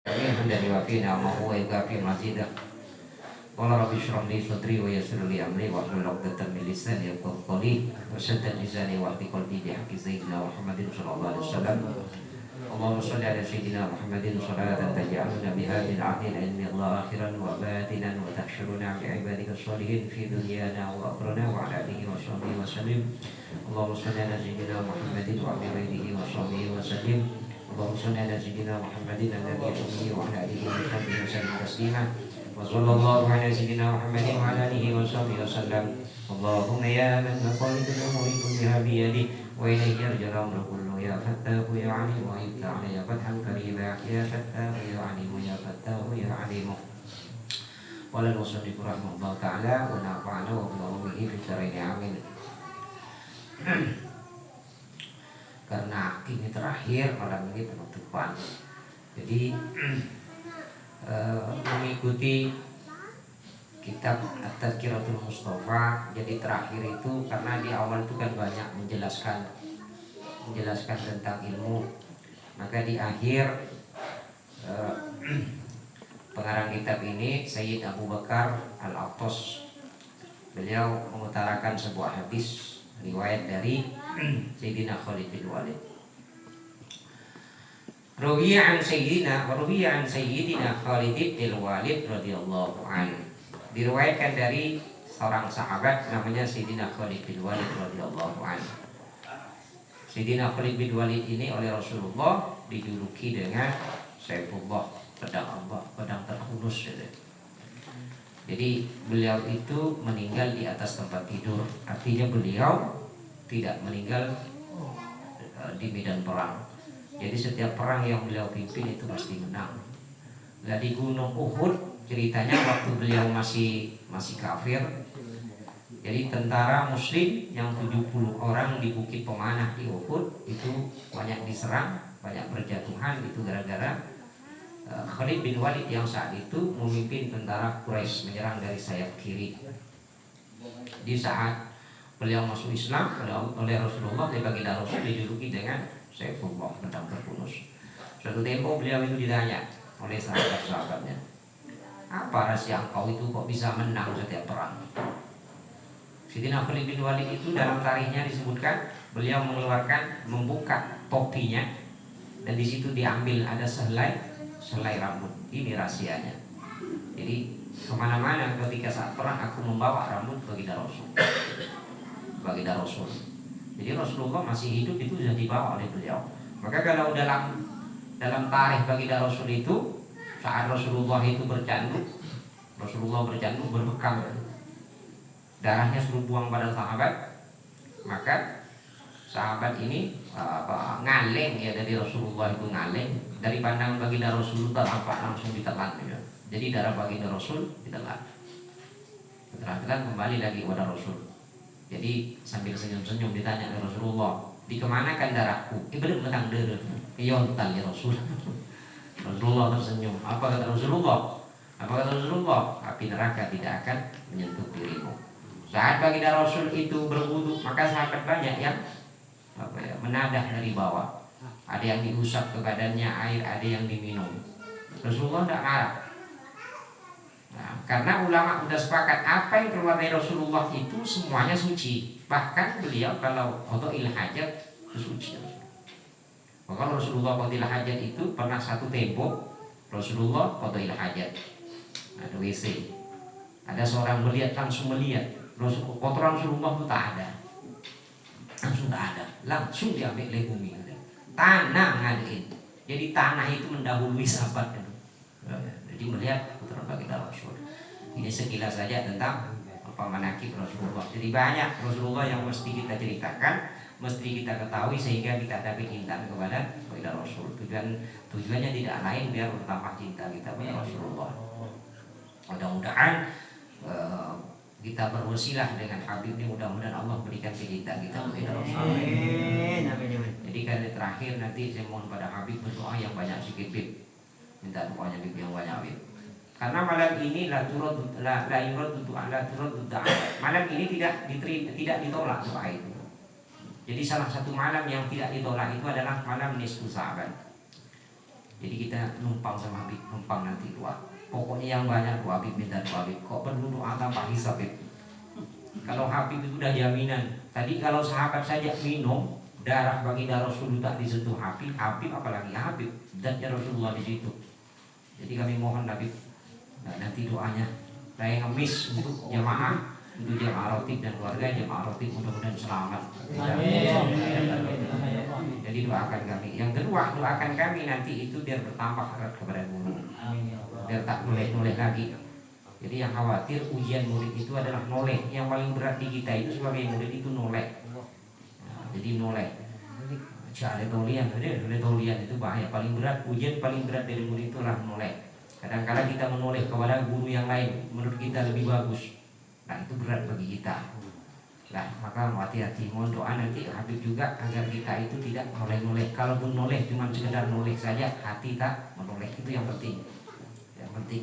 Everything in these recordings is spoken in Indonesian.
dari wafina ma huwa yukafi mazidah. Qala rabbi shrah li sadri wa yassir li amri wahlul 'uqdatam min lisani yafqahu qawli wasaddid lisani wahdi qalbi bi haqqi sayyidina Muhammadin sallallahu alaihi wasallam. Allahumma shalli ala sayyidina Muhammadin salatan taj'aluna biha min 'ahdil ilmi Allah akhiran wa batinan wa tahsyuruna bi ibadika sholihin fi dunyana wa akhirana wa ala alihi wa sahbihi wa sallim. Allahumma shalli ala sayyidina Muhammadin wa ala alihi wa sahbihi wa sallim. Allahumma shalli ala sayyidina Muhammadin an-nabiyyi ummi wa ala alihi wa sahbihi wa sallim taslima. Wa sallallahu ala sayyidina Muhammadin wa ala alihi wa sahbihi wa sallam. Allahumma ya man maqalidul umuri kulliha bi yadi wa ilayhi yarja'u amru kullu ya fattahu ya alim wa ibta'ala ya fathan karima ya fattahu ya alim ya fattahu ya alim. Qala al-musannif rahimahullah ta'ala wa nafa'ana wa bihi fi syaraini amin. Karena ini terakhir malam ini penutupan, jadi mengikuti kitab At-Tadhkiratul Mustafa. Jadi terakhir itu karena di awal itu kan banyak menjelaskan tentang ilmu, maka di akhir pengarang kitab ini Sayyid Abu Bakar Al-Attas, beliau mengutarakan sebuah hadis riwayat dari Sayyidina Khalid bin Walid. Ruwiya an Sayyidina Khalid bin Walid radhiyallahu anhu. Diriwayatkan dari seorang sahabat namanya Sayyidina Khalid bin Walid radhiyallahu anhu. Sayyidina Khalid bin Walid ini oleh Rasulullah dijuluki dengan Saifullah, pedang Allah, pedang terhunus. Jadi beliau itu meninggal di atas tempat tidur. Artinya beliau tidak meninggal di medan perang. Jadi setiap perang yang beliau pimpin itu pasti menang. Nah, di Gunung Uhud ceritanya waktu beliau masih kafir. Jadi tentara muslim yang 70 orang di Bukit Pemanah di Uhud itu banyak diserang, banyak berjatuhan. Itu gara-gara Khalid bin Walid yang saat itu memimpin tentara Quraisy menyerang dari sayap kiri. Di saat beliau masuk Islam oleh Rasulullah, di baginda Rasul dijuluki dengan Saifullah, pedang terhunus. Suatu tempo beliau itu ditanya oleh sahabat-sahabatnya, apa rahasia engkau itu kok bisa menang setiap perang? Sayyidina Khalid bin Walid itu dalam tarikhnya disebutkan beliau membuka topinya, dan di situ diambil ada selai rambut. Ini rahasianya. Jadi kemana-mana ketika saat perang aku membawa rambut baginda Rasul. Jadi Rasulullah masih hidup itu sudah dibawa oleh beliau. Maka kalau dalam tarikh baginda Rasul itu, saat Rasulullah itu bercanduk berbekam, darahnya suruh buang pada sahabat, maka sahabat ini ngaleng ya, dari Rasulullah itu ngaleng, dari pandangan baginda Rasulullah tampak langsung ditelan ya. Jadi darah baginda Rasul ditelan, terakhir kembali lagi kepada Rasul. Jadi sambil senyum-senyum ditanya oleh Rasulullah, dikemanakan darahku? Bener menang darah yontal ya Rasul. Rasulullah tersenyum. Apa kata Rasulullah? Api neraka tidak akan menyentuh dirimu. Saat baginda Rasul itu berwudu, maka sahabat banyak yang menadah dari bawah. Ada yang diusap ke badannya air, ada yang diminum. Rasulullah tidak marah. Nah, karena ulama sudah sepakat apa yang keluar dari Rasulullah itu semuanya suci. Bahkan beliau kalau qada'il hajat itu suci. Maka Rasulullah qada'il hajat itu pernah satu tempo Rasulullah qada'il hajat. Ada WC. Ada seorang langsung melihat kotoran Rasulullah itu tak ada. Langsung diambil oleh bumi. Tanah ngadain. Jadi tanah itu mendahului sahabat itu. Jadi melihat putra baginda Rasul. Ini sekilas saja tentang manaqib Rasulullah. Jadi banyak Rasulullah yang mesti kita ceritakan, mesti kita ketahui sehingga kita ada kecintaan kepada baginda Rasul. Tujuannya tidak lain biar bertambah cinta kita kepada Rasulullah. Mudah-mudahan kita berwasilah dengan Habib ini, mudah-mudahan Allah berikan kecintaan kita kepada Rasul. Jadi kali terakhir nanti saya mohon pada Habib berdoa yang banyak sedikit. Minta doanya Habib yang banyak Habib. Karena malam ini malam ini tidak ditolak doa itu. Jadi salah satu malam yang tidak ditolak itu adalah malam nisfu Sa'ban. Jadi kita numpang sama Habib, numpang nanti doa. Pokoknya yang banyak doa Habib, minta doa Habib. Kok perlu doa tanpa hisab Habib? Kalau Habib itu udah jaminan. Tadi kalau sahabat saja minum darah baginda Rasul tak disentuh Habib, Habib apalagi Habib dan Rasulullah di situ. Jadi kami mohon Habib, nanti doanya saya ngemis untuk jamaah, untuk jamaah rotib dan keluarga jamaah rotib mudah-mudahan selamat. Jadi doakan kami. Yang kedua, doakan kami nanti itu biar bertambah erat kepada guru, biar tak noleh-noleh lagi. Jadi yang khawatir ujian murid itu adalah noleh. Yang paling berat di kita itu sebagai murid itu noleh. Nah, jadi noleh. Ada tolian itu bahaya. Paling berat ujian paling berat dari murid itu adalah noleh. Kadang-kadang kita menoleh kepada guru yang lain, menurut kita lebih bagus. Nah itu berat bagi kita. Nah maka hati-hati, mohon doa nanti Habib juga agar kita itu tidak noleh-noleh. Kalaupun noleh cuma sekedar noleh saja, hati tak menoleh, itu yang penting. Yang penting.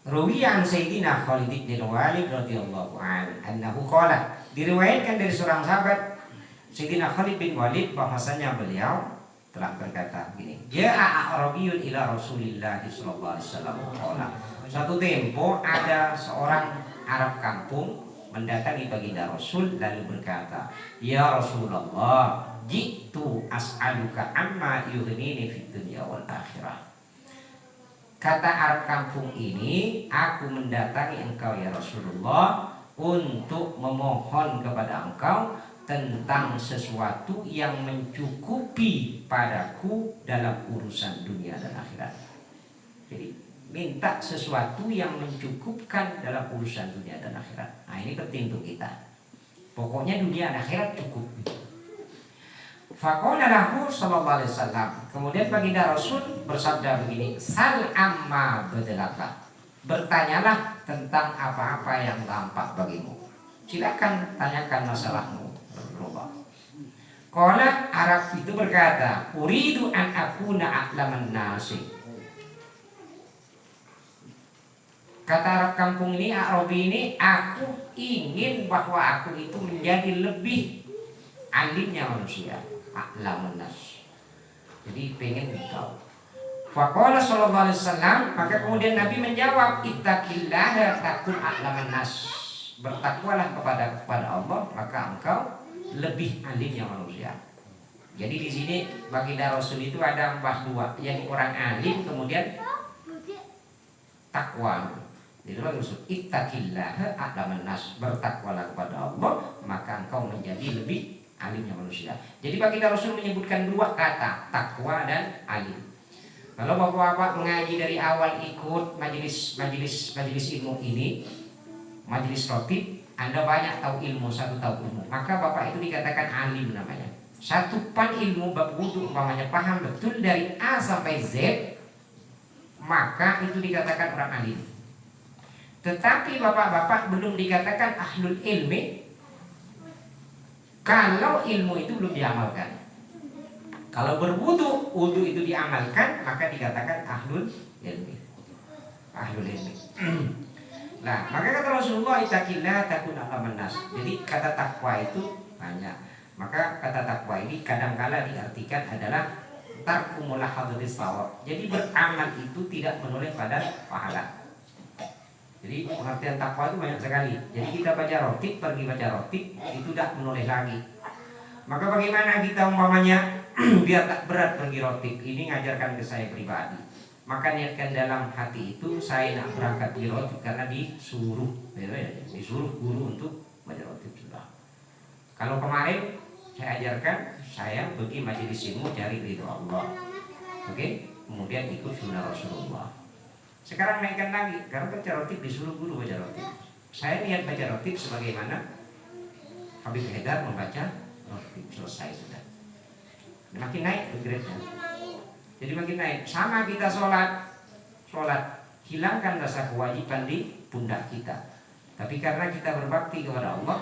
Rawiyan Sayyidina Khalid bin Walid radhiyallahu anhu qala, diriwayatkan dari seorang sahabat Sayyidina Khalid bin Walid bahwasanya beliau telah berkata begini, ja'a A'rabiyyun ila Rasulillah sallallahu alaihi wasallam qala. Suatu tempo ada seorang Arab kampung mendatangi baginda Rasul lalu berkata, ya Rasulullah, jitu as'aluka amma yughnini fid dunya wal akhirah. Kata Arab kampung ini, aku mendatangi engkau ya Rasulullah untuk memohon kepada engkau tentang sesuatu yang mencukupi padaku dalam urusan dunia dan akhirat. Jadi minta sesuatu yang mencukupkan dalam urusan dunia dan akhirat. Nah ini penting untuk kita. Pokoknya dunia dan akhirat cukup. Faqala lahu sallallahu alaihi wasallam. Kemudian baginda Rasul bersabda begini, sal amma badalaka. Bertanyalah tentang apa-apa yang tampak bagimu. Silakan tanyakan masalahmu. Qala, Arab itu berkata, uridu an akuna a'laman nasi. Kata Arab kampung ini, Arabi ini, aku ingin bahwa aku itu menjadi lebih alimnya manusia, a'laman nas. Jadi pengen tahu. Faqala sallallahu alaihi wasallam, maka kemudian Nabi menjawab, ittaqillaha takun a'laman nas. Bertakwalah kepada Allah, maka engkau lebih alimnya manusia. Jadi di sini baginda Rasul itu ada mbah dua, yang orang alim kemudian takwa. Jadi Rasul ittaqillaha a'laman nas, bertakwalah kepada Allah maka engkau menjadi lebih alimnya manusia. Jadi baginda Rasul menyebutkan dua kata, takwa dan alim. Kalau bapak-bapak mengaji dari awal ikut majelis ilmu ini, majelis rotib, Anda banyak tahu ilmu, satu tahu ilmu, maka bapak itu dikatakan alim namanya. Satu pan ilmu bab wudu umpamanya paham betul dari A sampai Z, maka itu dikatakan orang alim. Tetapi bapak-bapak belum dikatakan ahlul ilmi kalau ilmu itu belum diamalkan. Kalau berwudu, wudu itu diamalkan, maka dikatakan ahlul ilmi. Ahlul ilmi. Nah, maka kata Rasulullah, ittaqillah takun a'laman nas. Jadi kata takwa itu banyak. Maka kata takwa ini kadang-kala diartikan adalah tarku mulahadzatis shawab. Jadi beramal itu tidak menoleh pada pahala. Jadi pengertian takwa itu banyak sekali. Jadi kita baca rotib, pergi baca rotib, itu tidak menoleh lagi. Maka bagaimana kita umpamanya biar tak berat pergi rotib? Ini ngajarkan ke saya pribadi. Maka niatkan dalam hati itu saya nak berangkat di rotib karena disuruh guru untuk baca rotib sudah. Kalau kemarin saya ajarkan saya pergi majelis ilmu cari ridho Allah, oke? Kemudian ikut sunnah Rasulullah. Sekarang naikkan lagi karena baca rotib disuruh guru baca rotib. Saya niat baca rotib sebagaimana Habib Haidar membaca rotib, selesai sudah. Makin naik grade-nya. Jadi makin naik. Sama kita sholat, hilangkan rasa kewajiban di pundak kita. Tapi karena kita berbakti kepada Allah,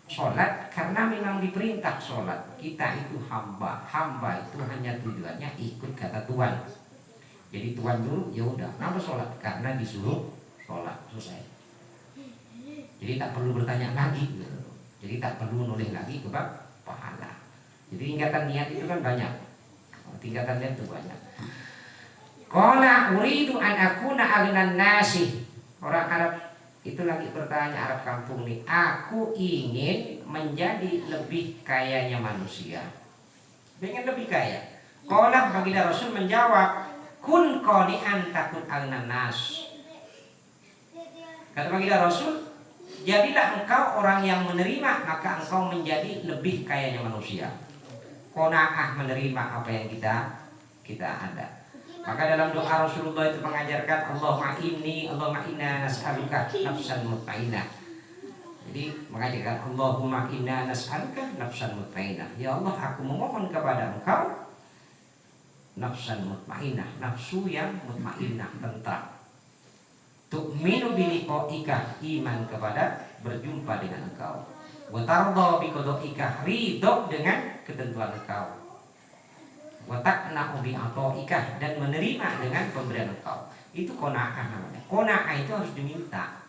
sholat karena memang diperintah sholat. Kita itu hamba itu hanya tujuannya ikut kata Tuhan. Jadi Tuhan dulu, ya udah, kenapa sholat? Karena disuruh sholat, selesai. Jadi tak perlu bertanya lagi, gitu. Jadi tak perlu nulis lagi ke bab pahala. Jadi tingkatan niat itu kan banyak. Tingkatan niat itu banyak. Qala uridu an akuna aghnan nasi. Orang Arab itu lagi bertanya, Arab kampung nih, aku ingin menjadi lebih kayanya manusia. Pengen lebih kaya. Qala baginda Rasul menjawab, kun qani'an takun aghnan nas. Kata baginda Rasul, jadilah engkau orang yang menerima, maka engkau menjadi lebih kayanya manusia. Qanaah, menerima apa yang kita ada. Maka dalam doa Rasulullah itu mengajarkan Allahumma inna nas'aluka nafsan mutmainnah. Jadi mengajarkan Allahumma inna nas'aluka nafsan mutmainnah. Ya Allah, aku memohon kepada engkau nafsan mutmainnah, nafsu yang mutmainnah, tentram. Tu'minu biliqa'ika, iman kepada berjumpa dengan engkau. Wa tardha biqada'ika, ridho dengan ketentuan engkau. Wa taqna'u bi'ata'ika, dan menerima dengan pemberian engkau. Itu qanaah namanya. Qanaah itu harus diminta.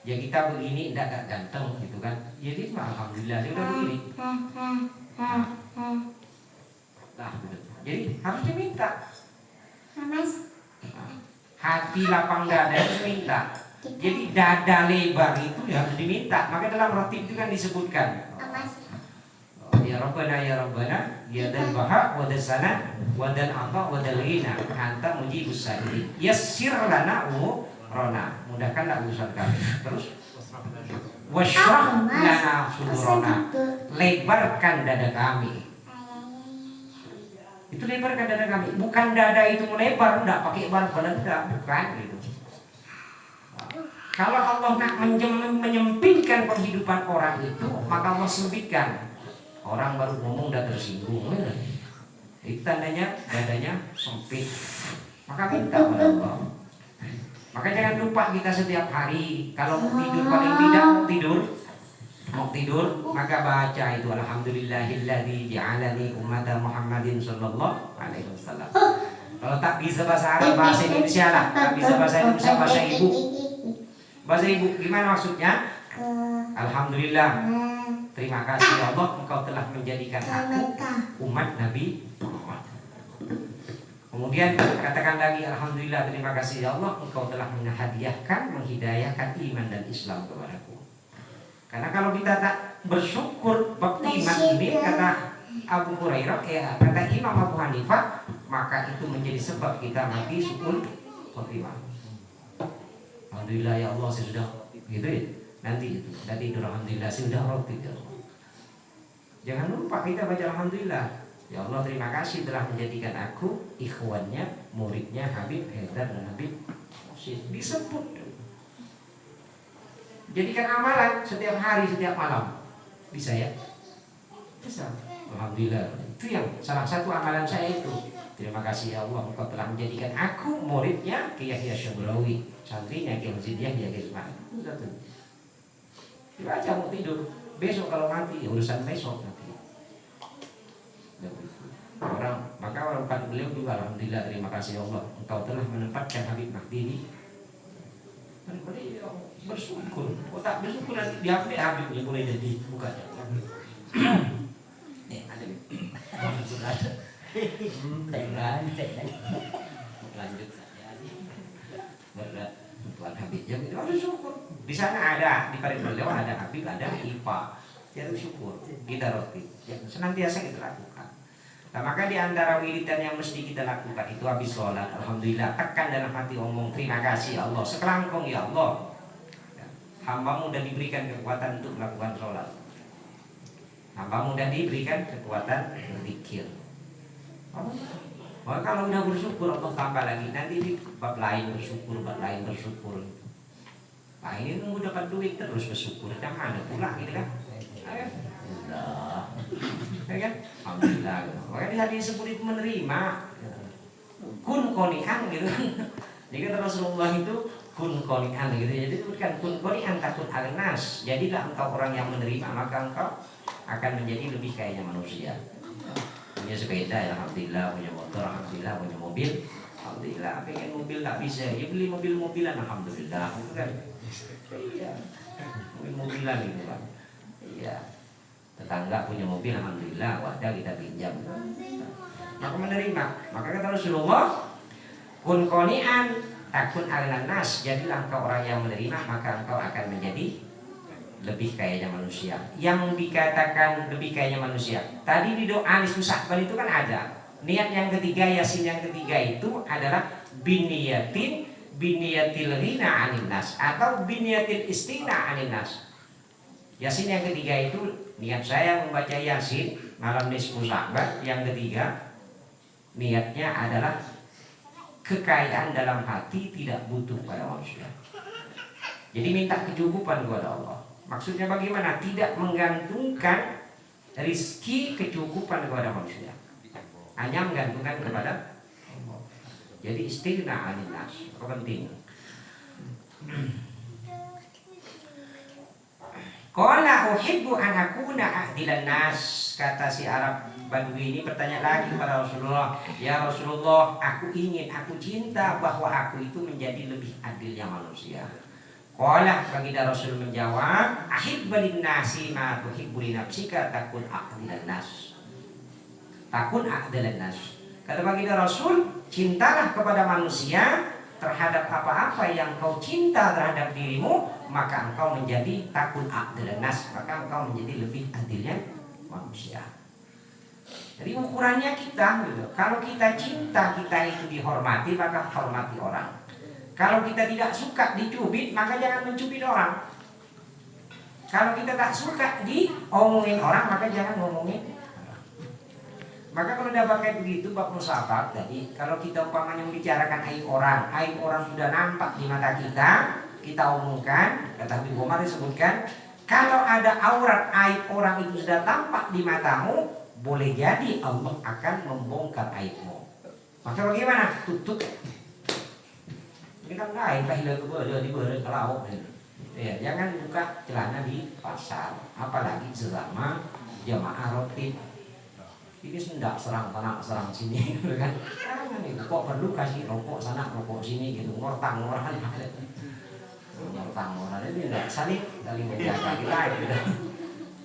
Ya kita begini enggak ganteng gitu kan. Jadi alhamdulillah dia udah begini. Nah, jadi harus diminta. Hati lapang dada harus diminta. Jadi dada lebar itu harus diminta. Maka dalam roti itu kan disebutkan. Ya Rabbana ya dal baha wa dal sana wa dal ata wa dal ghina anta mujibus sa'ilin yassir lana umurana, mudahkanlah urusan kami. Terus washrah lana sudurana, lebarkan dada kami. Itu lebarkan dada kami, bukan dada itu melebar, enggak pakai barbel, enggak, bukan gitu. Kalau Allah nak menyempitkan kehidupan orang itu, maka Allah sempitkan. Orang baru ngomong udah tersinggung, itu tandanya dadanya sempit. Maka minta kepada Allah. Maka jangan lupa kita setiap hari kalau mau tidur, paling tidak mau tidur maka baca itu alhamdulillahilladzi ja'alani ummata Muhammadin sallallahu alaihi wasallam. Kalau tak bisa bahasa Arab, bahasa Indonesia lah. Tak bisa bahasa Indonesia, bahasa ibu. Bahasa ibu gimana maksudnya? Alhamdulillah, terima kasih ya Allah, engkau telah menjadikan aku umat Nabi Muhammad. Kemudian katakan lagi, alhamdulillah, terima kasih ya Allah, engkau telah menghidayahkan iman dan Islam kepadaku. Karena kalau kita tak bersyukur bakti iman ini, kata Abu Hurairah, kata Imam Abu Hanifah, maka itu menjadi sebab kita mati syukur khotimah. Alhamdulillah ya Allah, saya sudah gitu ya. Nanti tidur alhamdulillah sudah roti. Jangan lupa kita baca alhamdulillah. Ya Allah, terima kasih telah menjadikan aku ikhwannya, muridnya Habib Haidar dan Habib Muhsin. Disebut. Jadikan amalan setiap hari, setiap malam. Bisa ya? Bisa. Alhamdulillah. Itu yang salah satu amalan saya itu. Terima kasih ya Allah, engkau telah menjadikan aku muridnya Kiai Yahya Syaburawi, santrinya Kiai Masjid Yahya Ismail. Itu satu. Dibaca mau tidur. Besok kalau mati, urusan besok nanti. Orang, maka orang pada beliau juga alhamdulillah, terima kasih Allah, engkau telah menempatkan Habib Mahdi ini. Beliau bersyukur. Oh tak bersyukur nanti diambil Habibnya boleh jadi bukan. Nih ada. Lanjut saja. Berat Tuan Habib yang itu harus syukur. Di sana ada, di paling beliau ada Habib, ada IPA. Jadi syukur, kita roti. Senantiasa kita lakukan. Nah, maka di antara wiridan yang mesti kita lakukan itu habis sholat, alhamdulillah, tekan dalam hati omong terima kasih Allah, sekelangkung ya Allah, hambamu sudah diberikan kekuatan untuk melakukan sholat, hambamu sudah diberikan kekuatan berzikir. Oh, kalau udah bersyukur Allah tambah lagi, nanti di bab lain bersyukur, bab lain bersyukur. Nah ini nunggu dapat duit terus bersyukur, jangan ada pula gitu kan? Ya kan? Alhamdulillah. Makanya tadi disebut itu menerima. Kun qani'an gitu. Jadi kata Rasulullah itu kun qani'an gitu. Jadi bukan kun qani'an takun aghnas. Jadilah engkau orang yang menerima, maka engkau akan menjadi lebih kayanya manusia. Punya sepeda ya alhamdulillah, punya motor alhamdulillah, punya mobil alhamdulillah. Pengen mobil tak bisa, ya beli mobil-mobilan alhamdulillah. Itu kan. Iya. Mobil-mobilan gitu kan. Iya. Tetangga punya mobil, alhamdulillah, wadah kita pinjam. Maka menerima. Maka kata Rasulullah, kun qani'an takun ala nas, jadilah engkau orang yang menerima, maka engkau akan menjadi lebih kayanya manusia. Yang dikatakan lebih kayanya manusia, tadi di doa Nisfusahban itu kan ada niat yang ketiga, Yasin yang ketiga itu adalah biniyatin biniyatil ghina anin nas atau biniyatil istina anin nas. Yasin yang ketiga itu niat saya membaca Yasin malam nisfu Sya'ban. Yang ketiga niatnya adalah kekayaan dalam hati, tidak butuh pada manusia. Jadi minta kecukupan kepada Allah. Maksudnya bagaimana? Tidak menggantungkan rizki kecukupan kepada manusia, hanya menggantungkan kepada Allah. Jadi istighna anin nas, penting. Qala uhibbu an akuna ahdilan nas. Kata si Arab Badui ini bertanya lagi kepada Rasulullah, ya Rasulullah, aku ingin, aku cinta bahwa aku itu menjadi lebih adilnya manusia. Qala, baginda Rasul menjawab, ahibbu lin nasi ma tuhibbu li nafsika takun ahdilan nas. Takun ahdilan nas. Kata baginda Rasul, cintalah kepada manusia terhadap apa-apa yang kau cinta terhadap dirimu, maka engkau menjadi takun adil nas, maka engkau menjadi lebih adilnya manusia. Jadi ukurannya kita gitu. Kalau kita cinta kita itu dihormati, maka hormati orang. Kalau kita tidak suka dicubit, maka jangan mencubit orang. Kalau kita tak suka diomongin orang, maka jangan ngomongin. Maka kalau udah pakai begitu bab musafat tadi, kalau kita umpamanya membicarakan aib orang sudah nampak di mata kita omongkan. Kata Habib Umar disebutkan, kalau ada aurat aib orang itu sudah tampak di matamu, boleh jadi Allah akan membongkar aibmu. Maka bagaimana? Tutup. Ini kan lain kahilah di bawah lauk. Ya, jangan buka celana di pasar, apalagi selama jamaah rotib. Ini sendak serang sana serang sini gitu kan. Jangan itu kok perlu kasih rokok sana rokok sini gitu, ngortang-ngoran. Ngortang-ngoran itu enggak saling menjaga kita gitu.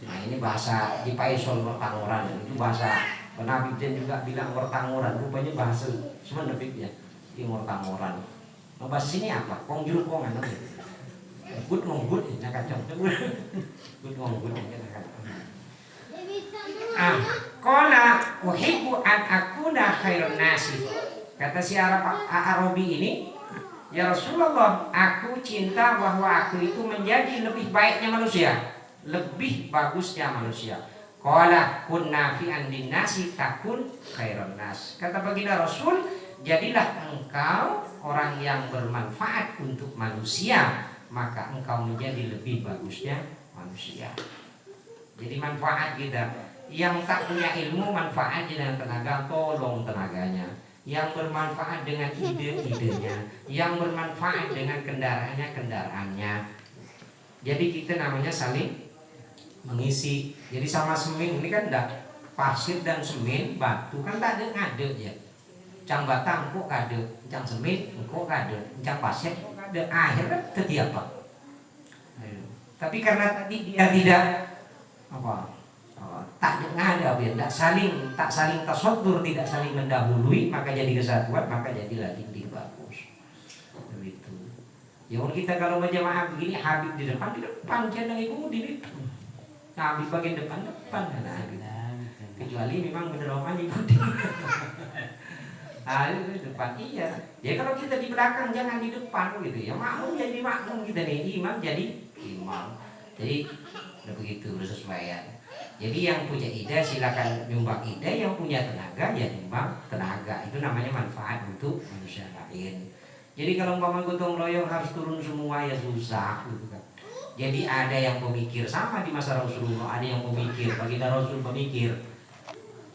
Nah, ini bahasa di Paisol ngortang-ngoran, itu bahasa Nabi juga bilang ngortang-ngoran, rupanya bahasa Semenepik ya. Ini ngortang-ngoran. Nah, bahasa sini apa? Kongjul kongan. Gut ngonggut ya kacau. Gut ngonggut ya kacau. Qala uhibbu an akuna khairun nasi. Kata si Arabi ini, ya Rasulullah, aku cinta bahwa aku itu menjadi lebih baiknya manusia, lebih bagusnya manusia. Qala kun nafi'an linnasi takun khairun nas. Kata baginda Rasul, jadilah engkau orang yang bermanfaat untuk manusia, maka engkau menjadi lebih bagusnya manusia. Jadi manfaat kita. Yang tak punya ilmu manfaat dengan tenaga, tolong tenaganya. Yang bermanfaat dengan ide-idenya, yang bermanfaat dengan kendaraannya. Jadi kita namanya saling mengisi. Jadi sama semen ini kan enggak pasir dan semen, batu kan tak ada ngade ya. Cang batang kok kade, cang semen kok kade, cang pasir kok kade. Akhirnya jadi apa? Tapi karena tadi dia tidak tak ada tak saling tasodur, tidak saling mendahului, maka jadi kesatuan, maka jadilah dinding bagus. Begitu. Ya kita kalau berjamaah begini, Habib di depan jangan ibu di depan. Nah, Habib bagian depan. Nah, kecuali memang benar aja ibu di depan. Iya. Ya kalau kita di belakang jangan di depan gitu ya. Makmum jadi makmum kita nih, imam jadi imam. Jadi begitu bersesuaian. Jadi yang punya ide silakan nyumbang ide, yang punya tenaga ya nyumbang tenaga. Itu namanya manfaat untuk manusia lain. Jadi kalau umpama gotong royong harus turun semua ya susah gitu kan. Jadi ada yang pemikir, sama di masa Rasulullah ada yang pemikir, baginda Rasul pemikir.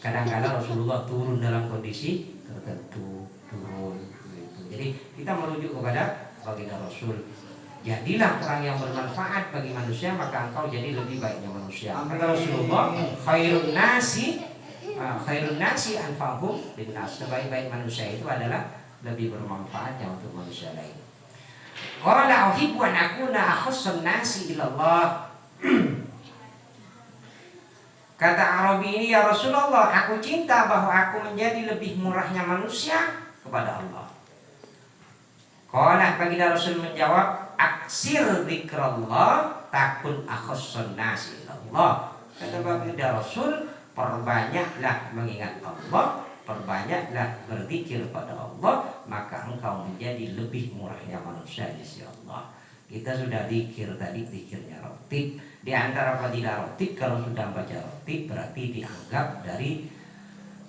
Kadang-kadang Rasulullah turun dalam kondisi tertentu, turun gitu. Jadi kita merujuk kepada baginda Rasul. Jadilah orang yang bermanfaat bagi manusia, maka engkau jadi lebih baiknya manusia. Kata Rasulullah, khairun nasi anfa'uhum linnas. Sebaik-baik manusia itu adalah lebih bermanfaatnya untuk manusia lain. Qala uhibbu an akuna akhassun nasi ila Allah. Kata Arabi ini, ya Rasulullah, aku cinta bahwa aku menjadi lebih murahnya manusia kepada Allah. Qala baginda Rasul menjawab, aksir zikrullah takun akhassun nasi Allah. Kata baginda Rasul, perbanyaklah mengingat Allah, perbanyaklah berzikir pada Allah, maka engkau menjadi lebih murahnya manusia di sisi Allah. Kita sudah zikir tadi, zikirnya rotib. Di antara fadilah rotib, kalau sudah baca rotib berarti dianggap dari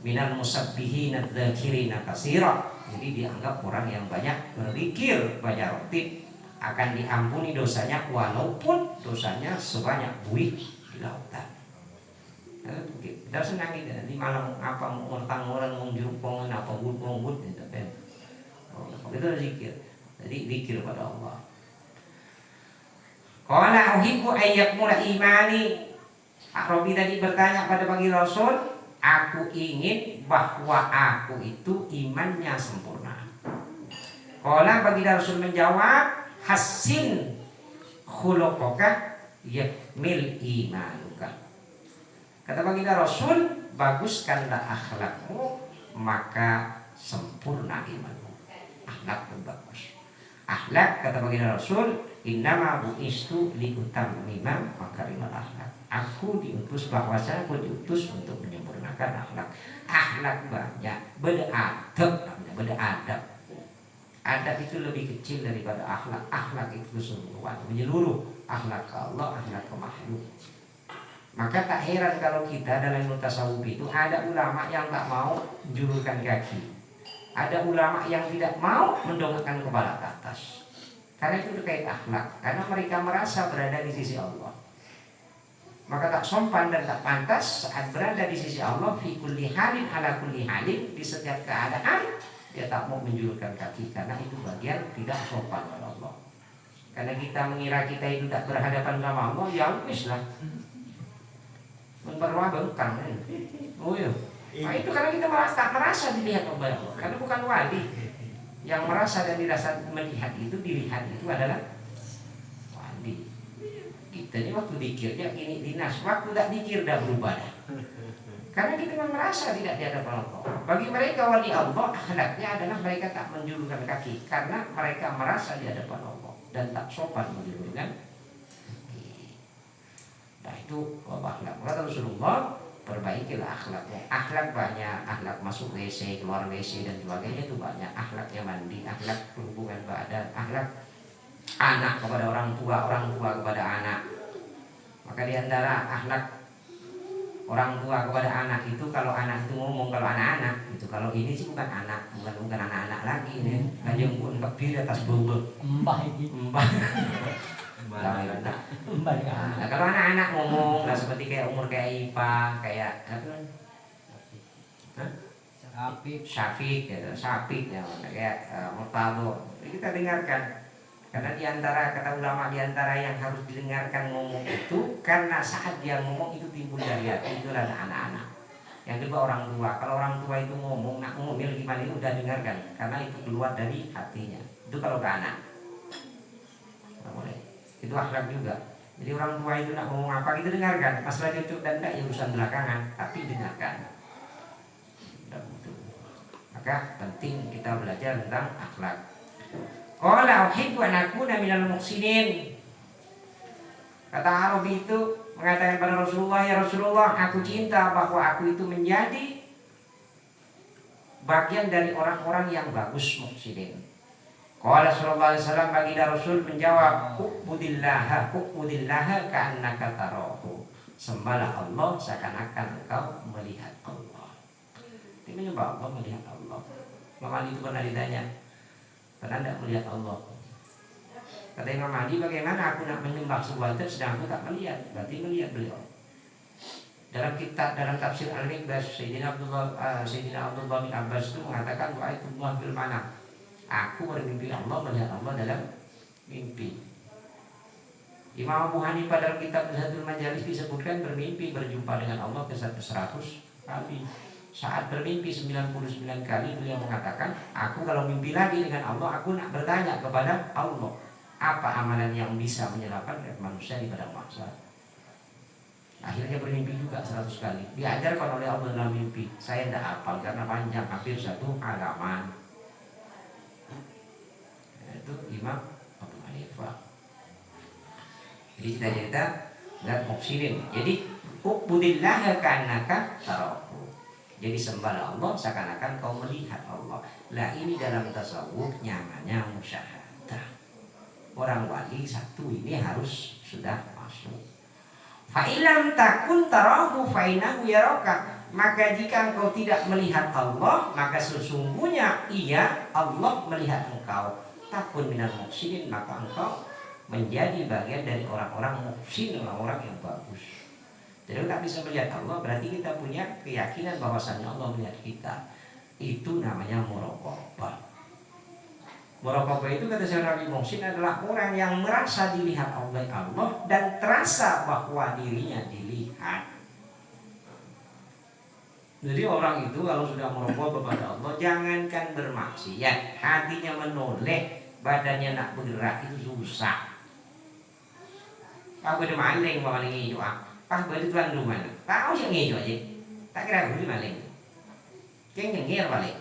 minal musabbihin adzakirina katsira. Jadi dianggap orang yang banyak berzikir baca rotib akan diampuni dosanya walaupun dosanya sebanyak buih di lautan. Kita senang gitu. Di malam apa ngurtang orang menjurupongan apa ngut gitu kan. Itu zikir. Jadi zikir pada Allah. Qala uhibbu ayyakmula imani. Arabi tadi bertanya pada baginda Rasul, aku ingin bahwa aku itu imannya sempurna. Qala baginda Rasul menjawab, hasin khuluqaka yakmil imanuka. Kata baginda Rasul, baguskanlah akhlakmu maka sempurna imanmu. Akhlak pun bagus. Akhlak kata baginda Rasul, innama bu'istu liutammima makarimal akhlak. Aku diutus, bahwasanya aku diutus untuk menyempurnakan akhlak. Akhlak banyak, beradab. Adab itu lebih kecil daripada akhlak. Akhlak itu keseluruhan, menyeluruh. Akhlak ke Allah, akhlak ke makhluk. Maka tak heran kalau kita dalam ilmu tasawuf itu ada ulama yang tak mau menjulurkan kaki. Ada ulama yang tidak mau mendongakkan kepala ke atas. Karena itu terkait akhlak. Karena mereka merasa berada di sisi Allah. Maka tak sopan dan tak pantas saat berada di sisi Allah fi kulli halin ala kulli halin, di setiap keadaan dia tak mau menjulurkan kaki. Karena itu bagian tidak sopan pada Allah. Karena kita mengira kita itu tak berhadapan sama Allah, ya wis lah. Memperluas bengkang. Oh iya. Nah, itu karena kita merasa dilihat oleh Allah. Karena bukan wali. Yang merasa dan dirasa melihat itu, dilihat itu adalah wali. Kita ini waktu dikirnya ini dinas, waktu tak dikir dah berubah dah. Karena kita memang merasa tidak di hadapan Allah. Bagi mereka wali Allah, akhlaknya adalah mereka tak menjulurkan kaki. Karena mereka merasa di hadapan Allah dan tak sopan menjulurkan kaki. Nah itu akhlak. Kata Rasulullah, perbaikilah akhlakmu. Akhlak banyak, akhlak masuk WC, keluar WC dan sebagainya itu banyak. Akhlaknya mandi, akhlak berhubungan badan, akhlak anak kepada orang tua kepada anak. Maka diantara akhlak orang tua kepada anak itu, kalau anak itu ngomong, kalau anak-anak itu, kalau ini sih bukan anak, bukan anak-anak lagi ini. Kanjeng pun kebir atas bubuk. Mbah. Nah, kalau anak-anak ngomong lah seperti kayak umur kayak Ipa, kayak apa? Syafiq ya, kayak Murtado. Kita dengarkan. Karena diantara kata ulama, diantara yang harus didengarkan ngomong itu karena saat dia ngomong itu timbul dari hati, itu adalah anak-anak. Yang kedua orang tua. Kalau orang tua itu ngomong, nak ngomel gimana itu udah dengarkan, karena itu keluar dari hatinya. Itu kalau ke anak. Nggak boleh. Itu akhlak juga. Jadi orang tua itu nak ngomong apa kita dengarkan. Masalah cocok dan enggak ya urusan belakangan, tapi dengarkan. Maka penting kita belajar tentang akhlak. Qala uhibbu an akuna minal muhsinin. Kata Arabi itu mengatakan pada Rasulullah, ya Rasulullah, aku cinta bahwa aku itu menjadi bagian dari orang-orang yang bagus, muhsinin. Qala sallallahu alaihi wasallam, baginda Rasul menjawab, ubudillaha ka'annaka tarahu. Sembahlah Allah seakan-akan engkau melihat Allah. Itu menyembah Allah, melihat Allah. Imam Ali itu pernah ditanya, pernah tidak melihat Allah? Kata Imam Ali, bagaimana aku nak menyembah sebuah zat sedang aku tak melihat? Berarti melihat beliau. Dalam kitab, dalam tafsir Al-Mikbas, Sayyidina Abdullah bin Abbas itu mengatakan, wa'aitullah bil manam. Aku bermimpi Allah, melihat Allah dalam mimpi. Imam Abu Hanifah dalam kitab Zatul Majalis disebutkan bermimpi berjumpa dengan Allah ke 100 kali. Saat bermimpi 99 kali beliau mengatakan, aku kalau mimpi lagi dengan Allah, aku nak bertanya kepada Allah, apa amalan yang bisa menyelamatkan manusia di padang mahsyar. Akhirnya bermimpi juga 100 kali. Diajarkan oleh Allah dalam mimpi. Saya tidak hafal karena panjang, hampir 1 halaman. Itu Imam Abu Hanifah. Jadi cerita-cerita dan muksirin. Jadi ubudillah ka'annaka tarahu. Jadi sembahlah Allah seakan-akan kau melihat Allah. Lah ini dalam tasawuf namanya musyahadah. Orang wali satu ini harus sudah masuk. Fa ilam takun tarahu fa innahu yaraka. Maka jika engkau tidak melihat Allah, maka sesungguhnya ia Allah melihat engkau. Takun minal muhsinin, maka engkau menjadi bagian dari orang-orang muhsin, orang-orang yang bagus. Jadi tak bisa melihat Allah, berarti kita punya keyakinan bahwasannya Allah melihat kita. Itu namanya muraqabah. Muraqabah itu kata Syekh Rabi Muhsin adalah orang yang merasa dilihat oleh Allah dan terasa bahwa dirinya dilihat. Jadi orang itu kalau sudah muraqabah kepada Allah, jangankan bermaksiat, hatinya menoleh, badannya nak bergerak itu susah. Pak boleh maling bawa maling hijau. Pak boleh tuan rumah. Tahu yang hijau aja. Tak kira boleh maling. Keng nyengir balik.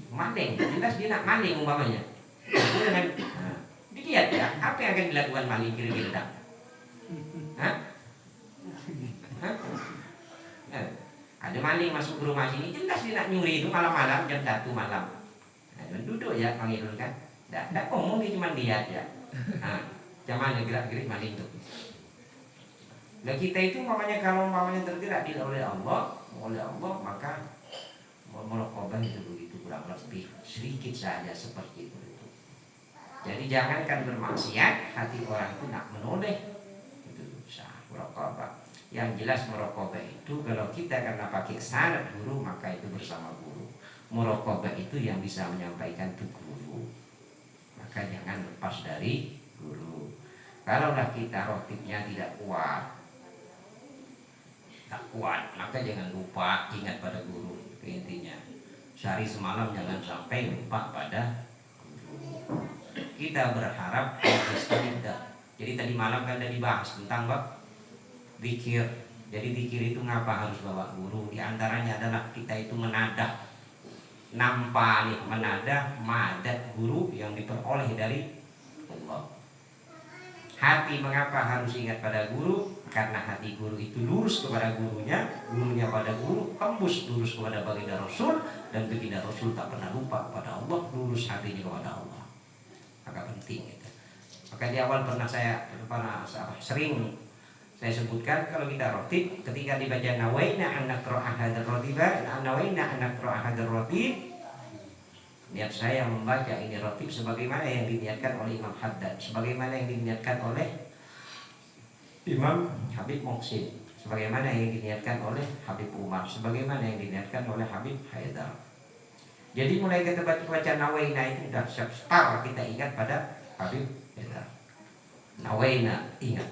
Maling. Jelas dia nak maling umpamanya. Dengan dilihat ya. Apa yang akan dilakukan maling kira-kira? Hah? Ada maling masuk ke rumah sini. Jelas dia nak nyuri itu malam-malam jam 1 malam. Duduk ya panggil kan. Tak ngomong dia cuma lihat ya. Jangan gerak-gerik maling itu. Nah kita itu umpamanya kalau umpamanya tergerak oleh Allah, maka muraqabah itu begitu kurang lebih sedikit saja seperti itu. Jadi jangankan bermaksiat, hati orang itu nak menoleh itu susah muraqabah. Yang jelas muraqabah itu kalau kita karena pakai syarat guru maka itu bersama guru. Muraqabah itu yang bisa menyampaikan itu guru. Maka jangan lepas dari guru. Kalaulah kita rotibnya tidak kuat, maka jangan lupa ingat pada guru. Itu intinya. Sehari semalam jangan sampai lupa pada guru. Kita berharap tidak. Jadi tadi malam kan sudah dibahas tentang zikir. Jadi zikir itu ngapa harus bawa guru? Di antaranya adalah kita itu menadah, nampak nih menadah madat guru yang diperoleh dari Allah. Hati mengapa harus ingat pada guru? Karena hati guru itu lurus kepada gurunya, gurunya pada guru, tembus lurus kepada baginda Rasul, dan baginda Rasul tak pernah lupa kepada Allah, lurus hatinya kepada Allah. Maka penting itu. Maka di awal sering saya sebutkan kalau kita rotib, ketika dibaca nawaina an naqra'a hadzal rotiba, nawaina an naqra'a hadzal rotib, niat saya membaca ini rotib sebagaimana yang diniatkan oleh Imam Haddad, sebagaimana yang diniatkan oleh Imam Habib Muhsin, sebagaimana yang diniatkan oleh Habib Umar, sebagaimana yang diniatkan oleh Habib Haidar. Jadi mulai kita baca nawaina itu sudah start kita ingat pada Habib Haidar. Nawaina ingat.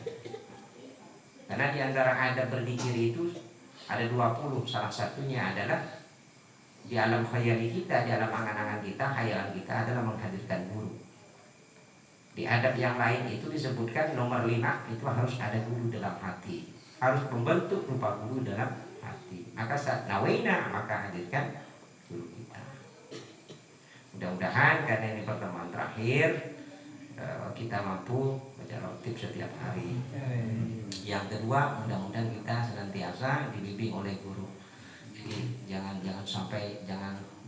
Karena di antara adab berzikir itu ada 20, salah satunya adalah di alam khayali kita, di alam angan-angan kita, khayalan kita adalah menghadirkan guru. Di adab yang lain itu disebutkan nomor 5 itu harus ada guru dalam hati, harus membentuk rupa guru dalam hati. Maka saat nawaina maka hadirkan guru kita. Mudah-mudahan karena ini pertemuan terakhir kita mampu baca rotib setiap hari. Yang kedua, mudah-mudahan kita senantiasa dibimbing oleh guru. Jadi jangan sampai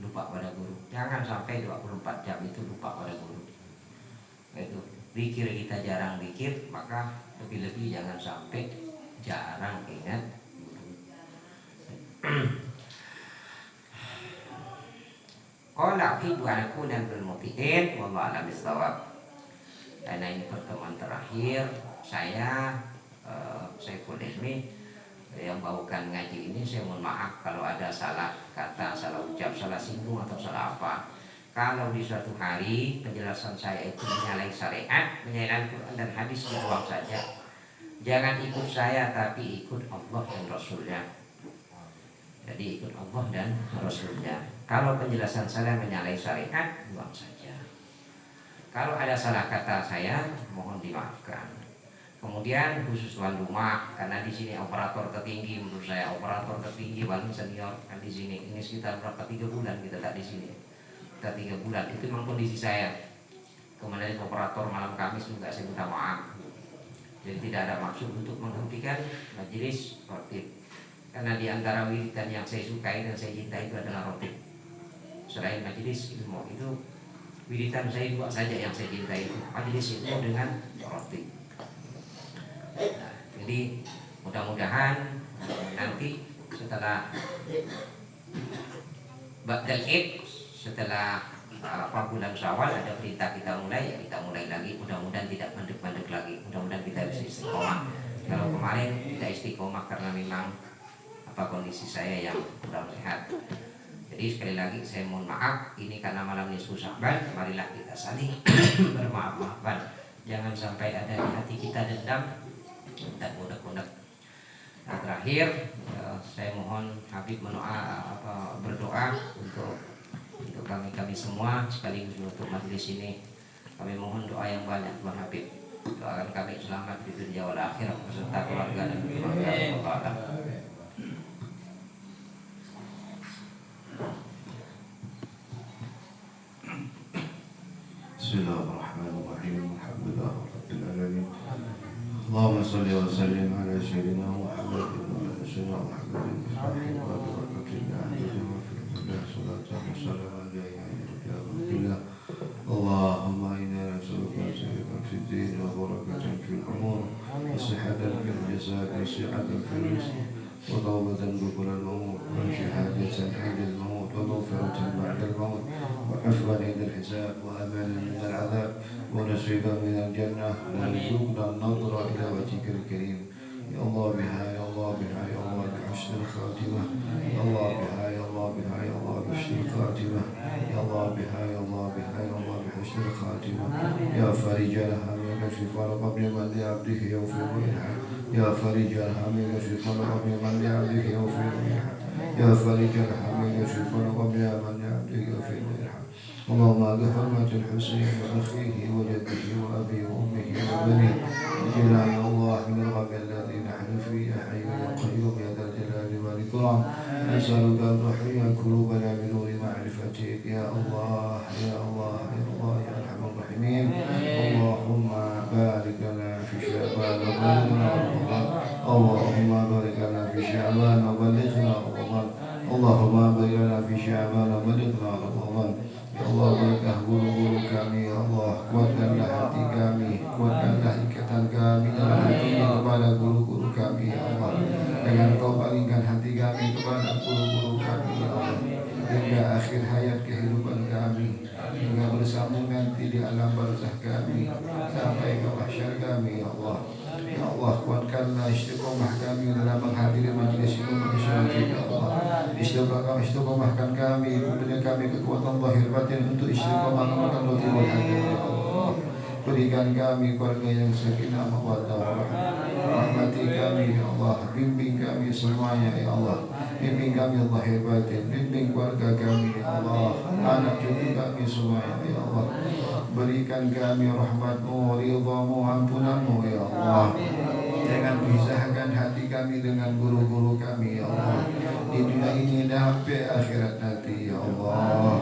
lupa pada guru. Jangan sampai 24 jam itu lupa pada guru. Itu zikir kita jarang zikir, maka lebih-lebih jangan sampai jarang ingat guru. Qala ibu anakku dan bermutiin wallahu a'lam bishawab. Karena ini pertemuan terakhir saya Saiful Ilmi yang bawakan ngaji ini, saya mohon maaf kalau ada salah kata, salah ucap, salah singgung atau salah apa. Kalau di suatu hari penjelasan saya itu menyalahi syariat, menyalahi Quran dan hadis, dibuang saja. Jangan ikut saya tapi ikut Allah dan Rasulnya. Jadi ikut Allah dan Rasulnya. Kalau penjelasan saya menyalahi syariat, buang saja. Kalau ada salah kata saya, mohon dimaafkan. Kemudian khusus tuan rumah, karena di sini operator tertinggi menurut saya, operator tertinggi paling senior kan di sini. Ini sekitar berapa 3 bulan kita tak di sini. Kita 3 bulan itu memang kondisi saya. Kemudian operator malam Kamis juga saya minta maaf. Jadi tidak ada maksud untuk menghentikan majelis rotib. Karena di antara wiridan yang saya sukai dan saya cintai itu adalah rotib. Selain majelis ilmu itu wiridan saya dua saja yang saya cintai itu majelis ilmu dengan rotib. Nah, jadi mudah-mudahan nanti setelah Ba'dal Id, setelah bulan Syawal ada perintah kita mulai, ya kita mulai lagi. Mudah-mudahan tidak mandek-mandek lagi. Mudah-mudahan kita bisa istiqomah. Kalau kemarin tidak istiqomah karena memang kondisi saya yang kurang sehat. Jadi sekali lagi saya mohon maaf. Ini karena malam nisfu Sya'ban, marilah kita saling bermaaf-maafan. Jangan sampai ada di hati kita dendam dan unek-unek. Nah, terakhir saya mohon Habib berdoa untuk kami semua sekaligus untuk majelis ini. Kami mohon doa yang banyak Tuan Habib. Doakan kami selamat di dunia wal akhirat beserta keluarga dan keluarga. Bismillahirrahmanirrahim. Alhamdulillah rabbil alamin. Allahumma salli wa sallim ala sayyidina Muhammad wa ala sayyidina Muhammad wa ala Allahumma inna nas'aluka sayyidatan fid din wa barakatan fil umur wa sihhatan fil jasad wa sihhatan fil rizq wa tawbatan qabla al-maut wa shahadatan 'inda al-maut wa maghfiratan ba'da al-maut wa 'afwan 'inda al-hisab wa amanan min al-'adhab wa nasiban min al-jannah wa rizqan nadra ila wajhika al-karim. Ya Allah biha, ya Allah biha, ya Allah bihusnil khatimah. Ya Allah biha, ya Allah biha, ya Allah bihusnil khatimah. Ya Allah biha, ya Allah biha, ya Allah bihusnil khatimah. Ya farijal hamil kashif al-qabli man li 'abdihi yawfir wa'ilha. Ya farijal hamil kashif al-qabli man li 'abdihi yawfir wa'ilha. Ya farijal hamil kashif al-qabli man li 'abdihi yawfir wa'ilha. اللهم بحرمة الحسين وأخيه وجده وأبيه وأمه وبنيه اجعلنا يا الله من الغم الذي نحن فيه يا حي يا قيوم يا ذا الجلال والإكرام. نسألك أن تحيي قلوبنا بنور معرفتك يا الله يا الله يا الله يا أرحم الراحمين. اللهم بارك لنا في شعبان وبلغنا رمضان. اللهم بارك لنا في شعبان وبلغنا رمضان. اللهم بارك لنا في شعبان وبلغنا رمضان. Ya Allah, berkah guru-guru kami, ya Allah, kuatkanlah hati kami, kuatkanlah ikatan kami dalam hati kepada guru-guru kami, ya Allah. Dengan Kau palingkan hati kami kepada guru-guru kami, ya Allah, hingga akhir hayat kehidupan kami, hingga bersambung nanti di alam barzakh kami, sampai ke mahsyar kami, ya Allah. Ya Allah, kuatkanlah istiqomah kami dalam menghadiri majlis ilmu Isyafiq, ya Allah. Istiqomahkan kami, berikan kami kekuatan zahir batin untuk istiqomah melakukan roti wal hajat, ya Allah. Berikan kami keluarga yang sakinah mawaddah warahmah. Rahmati kami, ya Allah. Bimbing kami semuanya, ya Allah. Bimbing kami zahir batin, bimbing keluarga kami, ya Allah. Anak cucu kami semuanya, ya Allah. Berikan kami rahmat-Mu, ridha-Mu, ampunan-Mu, ya Allah. Jangan pisahkan hati kami dengan guru-guru kami, ya Allah. Di dunia ini dan sampai akhirat nanti, ya Allah.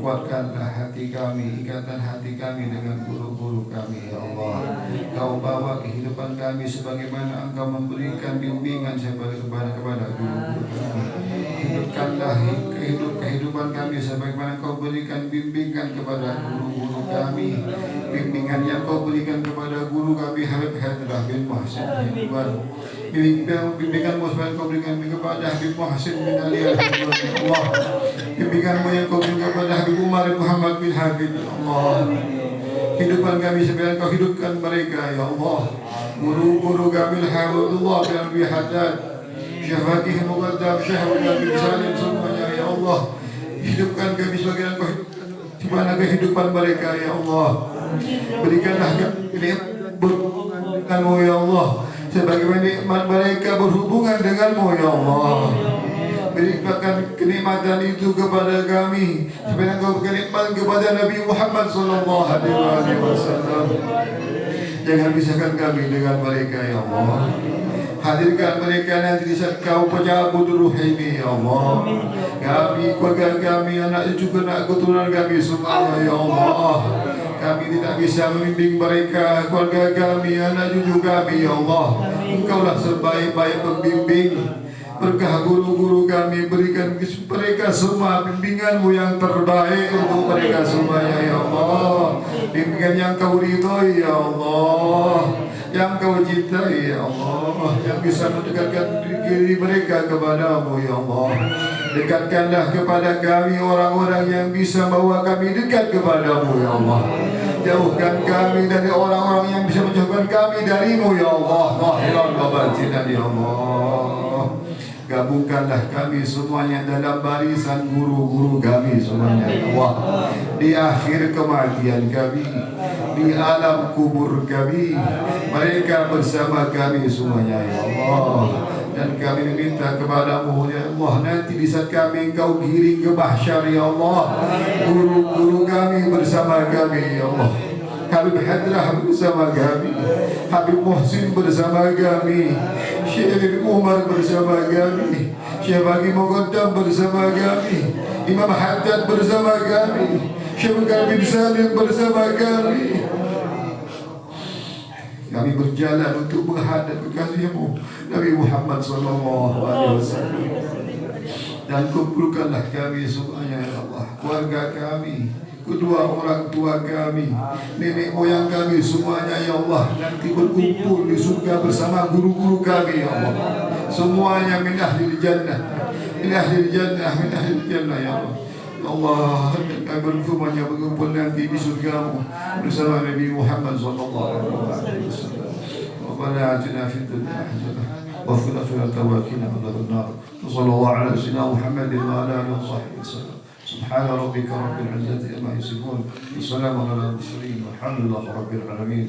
Kuatkanlah hati kami, ikatan hati kami dengan guru-guru kami, ya Allah. Kau bawa kehidupan kami sebagaimana Engkau memberikan bimbingan kepada guru-guru kami. Hidupkanlah kehidupan kami sebagaimana Kau berikan bimbingan kepada guru-guru kami. Bimbingan yang Kau berikan kepada guru kami Habib Hadrah bin Muhsin Hidwan. Bimbingan-Mu supaya Kau berikan kepada Habib Muhsin bin Ali Allah. Bimbingan-Mu yang Kau berikan kepada Habib Umar Muhammad bin Habib Allah. Hidupkan kami supaya Kau hidupkan mereka, ya Allah. Guru-guru kami Alhamdulillah bin Abi Haddad, Syafaqih Muqaddam, Syahwat bin Salim semuanya, ya Allah. Hidupkan kami sebagaimana Kau hidupkan dimana kehidupan mereka, ya Allah. Berikanlah kami berhubungan dengan-Mu, ya Allah, sebagaimana nikmat mereka berhubungan dengan-Mu, ya Allah. Berikan kenikmatan itu kepada kami sebagaimana Kau berikan nikmat kepada Nabi Muhammad sallallahu alaihi wasallam. Jangan pisahkan kami dengan mereka ya Allah. Hadirkan mereka nanti di saat kau pencabut ruh ini ya Allah. Kami, keluarga kami, anak cucu, anak keturunan kami semuanya ya Allah. Kami tidak bisa membimbing mereka, keluarga kami, anak cucu kami ya Allah. Engkaulah sebaik-baik pembimbing. Berkah guru-guru kami, berikan mereka semua bimbingan-Mu yang terbaik untuk mereka semuanya ya Allah. Bimbingan yang Kau ridhoi ya Allah, yang Kau cintai ya Allah, yang bisa mendekatkan diri mereka kepadamu ya Allah. Dekatkanlah kepada kami orang-orang yang bisa membawa kami dekat kepadamu ya Allah. Jauhkan kami dari orang-orang yang bisa menjauhkan kami darimu ya Allah. Zahiran wa batinan ya Allah. Gabungkanlah kami semuanya dalam barisan guru-guru kami semuanya ya Allah. Di akhir kematian kami, di alam kubur kami, mereka bersama kami semuanya ya Allah. Dan kami meminta kepadamu ya Allah, nanti di saat kami Engkau giring ke mahsyar ya Allah, guru-guru kami bersama kami ya Allah. Habib Hadrah bersama kami, Habib Muhsin bersama kami, Syekh Habib Umar bersama kami, Syekh Bagi Muqaddam bersama kami, Imam Haddad bersama kami, Syekh Kabir Salim bersama kami. Kami berjalan untuk menghadap kekasih-Mu Nabi Muhammad SAW. Dan kumpulkanlah kami semuanya ya Allah, keluarga kami, kedua orang tua kami, nenek moyang kami semuanya ya Allah, nanti berkumpul di surga bersama guru-guru kami ya Allah. Semuanya min ahlil jannah, min ahlil jannah, min ahlil jannah ya Allah. Allah, kami berkumpulnya berkumpul nanti di surga-Mu bersama Nabi Muhammad SAW. Rabbana atina fid dunya hasanah wa fil akhirati hasanah wa qina adzabannar. Sallallahu ala sayyidina Muhammadin wa ala alihi wa sahbihi wasallam. سبحان ربك رب العزة عما يصفون والسلام على المرسلين والحمد لله رب العالمين.